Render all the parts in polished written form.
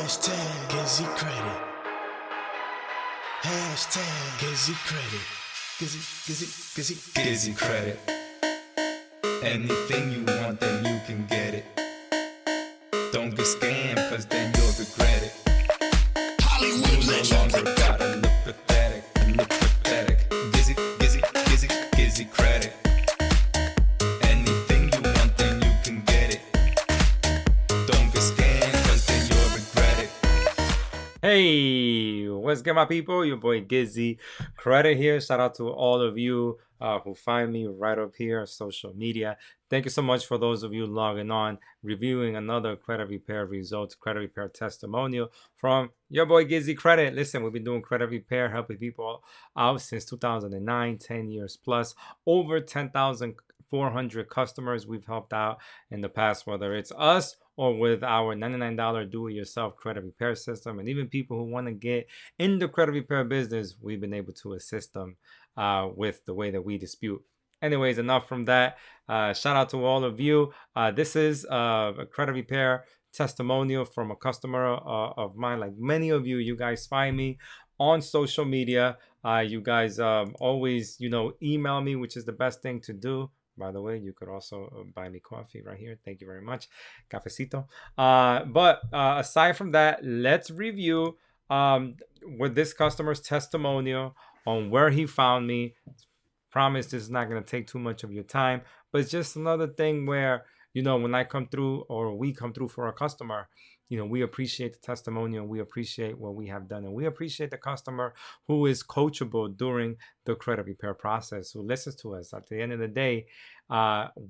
Hashtag Gizzycredit. Hashtag Gizzycredit. Gizzycredit. Anything you want, then you can get it. Don't get scammed, cause then you'll regret it. Hollywood No legend. longer gotta look pathetic. Gizzycredit. Anything you want, then you can get it. Don't get scammed, cause then you'll regret it. Hey, what's good, my people? Your boy Gizzycredit here. Shout out to all of you who find me right up here on social media. Thank you so much for those of you logging on, reviewing another credit repair results, credit repair testimonial from your boy Gizzycredit. Listen, we've been doing credit repair, helping people out since 2009, 10 years plus, over 10,400 customers we've helped out in the past, whether it's us or with our $99 do-it-yourself credit repair system. And even people who want to get in the credit repair business, we've been able to assist them with the way that we dispute. Anyways, enough from that. Shout out to all of you. This is a credit repair testimonial from a customer of mine. Like many of you, you guys find me on social media. You guys always, email me, which is the best thing to do. By the way, you could also buy me coffee right here. Thank you very much. Cafecito. But aside from that, let's review with this customer's testimonial on where he found me. Promise this is not going to take too much of your time, but it's just another thing where, when I come through or we come through for a customer, we appreciate the testimonial. We appreciate what we have done. And we appreciate the customer who is coachable during the credit repair process, who listens to us. At the end of the day,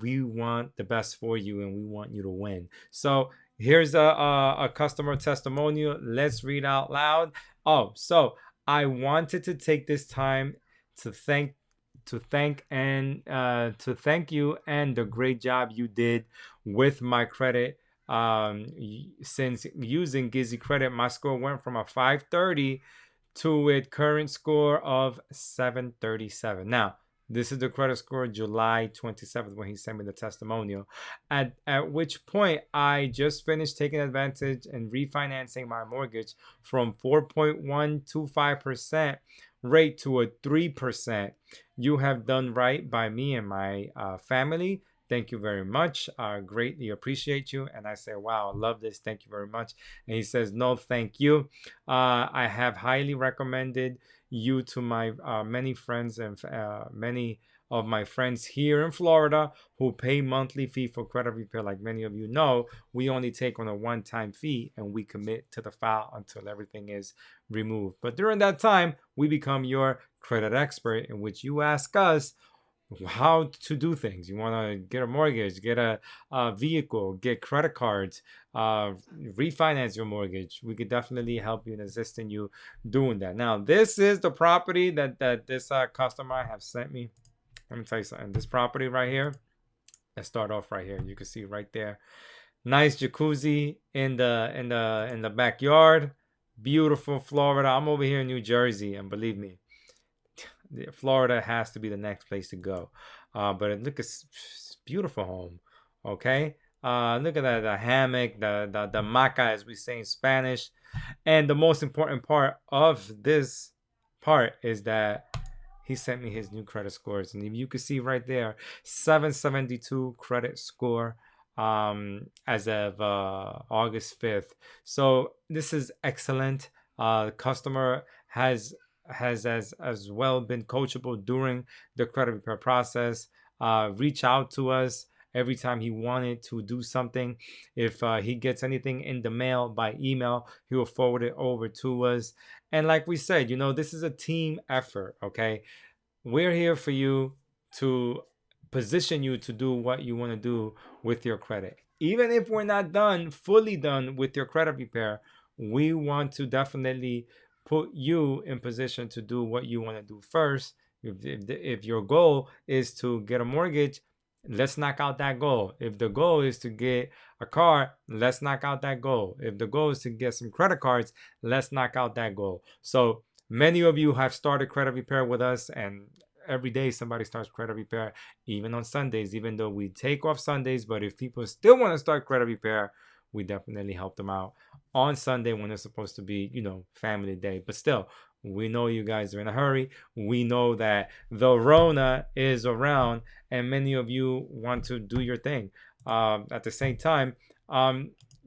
we want the best for you and we want you to win. So here's a customer testimonial. Let's read out loud. Oh, so I wanted to take this time to thank you and the great job you did with my credit. Since using Gizzycredit, my score went from a 530 to a current score of 737. Now, this is the credit score July 27th when he sent me the testimonial, at which point I just finished taking advantage and refinancing my mortgage from 4.125% rate to a 3%. You have done right by me and my family. Thank you very much. Greatly appreciate you. And I say, wow, I love this. Thank you very much. And he says, no, thank you. I have highly recommended you to my many friends and many of my friends here in Florida who pay monthly fee for credit repair. Like many of you know, we only take on a one-time fee and we commit to the file until everything is removed. But during that time, we become your credit expert, in which you ask us how to do things. You want to get a mortgage, get a vehicle, get credit cards, refinance your mortgage. We could definitely help you and assist in you doing that. Now, this is the property that this customer have sent me. Let me tell you something. This property right here, let's start off right here. You can see right there, nice jacuzzi in the backyard. Beautiful Florida. I'm over here in New Jersey, and believe me, Florida has to be the next place to go. But look, it's beautiful home. Okay. Look at that, the hammock, the hamaca, as we say in Spanish. And the most important part of this part is that he sent me his new credit scores, and you can see right there, 772 credit score as of August 5th. So this is excellent. The customer has as well been coachable during the credit repair process. Reach out to us every time he wanted to do something. If he gets anything in the mail by email, he will forward it over to us. And like we said, this is a team effort, okay? We're here for you to position you to do what you want to do with your credit. Even if we're not fully done with your credit repair, we want to definitely put you in position to do what you want to do first. If your goal is to get a mortgage, let's knock out that goal. If the goal is to get a car, let's knock out that goal. If the goal is to get some credit cards, let's knock out that goal. So many of you have started credit repair with us, and every day somebody starts credit repair, even on Sundays, even though we take off Sundays. But if people still want to start credit repair, we definitely helped them out on Sunday when it's supposed to be, family day. But still, we know you guys are in a hurry. We know that the Rona is around and many of you want to do your thing. At the same time,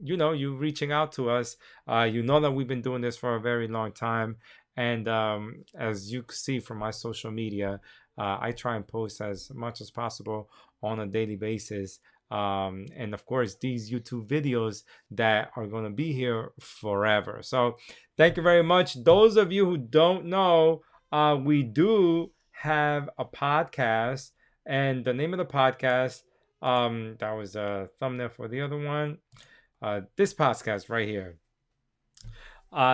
you reaching out to us. You know that we've been doing this for a very long time. And as you see from my social media, I try and post as much as possible on a daily basis. And of course, these YouTube videos that are going to be here forever. So thank you very much. Those of you who don't know, we do have a podcast. And the name of the podcast, that was a thumbnail for the other one. This podcast right here.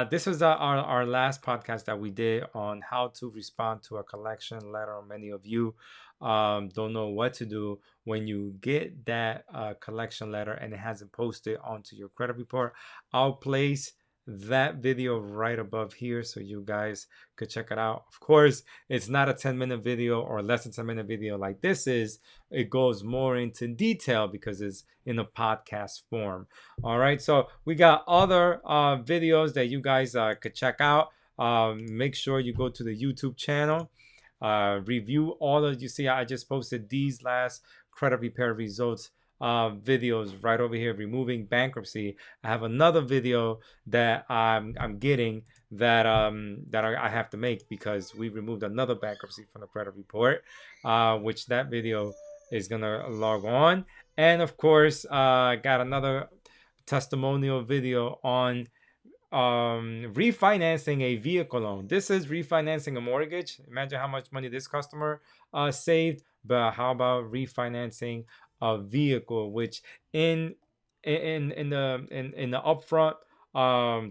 This was our last podcast that we did on how to respond to a collection letter. Many of you don't know what to do when you get that collection letter and it hasn't posted onto your credit report. I'll place that video right above here so you guys could check it out. Of course, it's not a 10-minute video or less than 10-minute video like this is. It goes more into detail because it's in a podcast form. All right, so we got other videos that you guys could check out. Make sure you go to the YouTube channel. Review all of, you see I just posted these last credit repair results videos right over here, removing bankruptcy. I have another video that I'm getting that I have to make because we removed another bankruptcy from the credit report, which that video is gonna log on. And of course, got another testimonial video on refinancing a vehicle loan. This is refinancing a mortgage. Imagine how much money this customer saved. But how about refinancing a vehicle, which in the upfront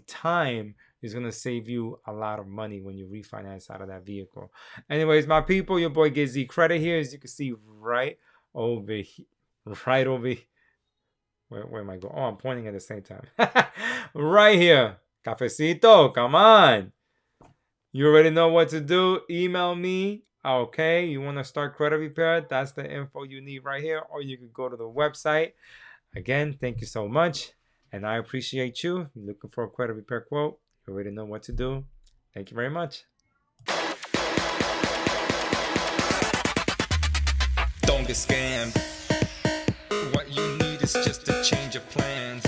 time is gonna save you a lot of money when you refinance out of that vehicle. Anyways, my people, your boy Gizzycredit here, as you can see right over here, right over here. Where am I going? Oh, I'm pointing at the same time. Right here. Cafecito, come on. You already know what to do. Email me. Okay, you want to start credit repair? That's the info you need right here. Or you can go to the website. Again, thank you so much. And I appreciate you. You're looking for a credit repair quote. You already know what to do. Thank you very much. Don't get scammed. What you need is just a change of plans.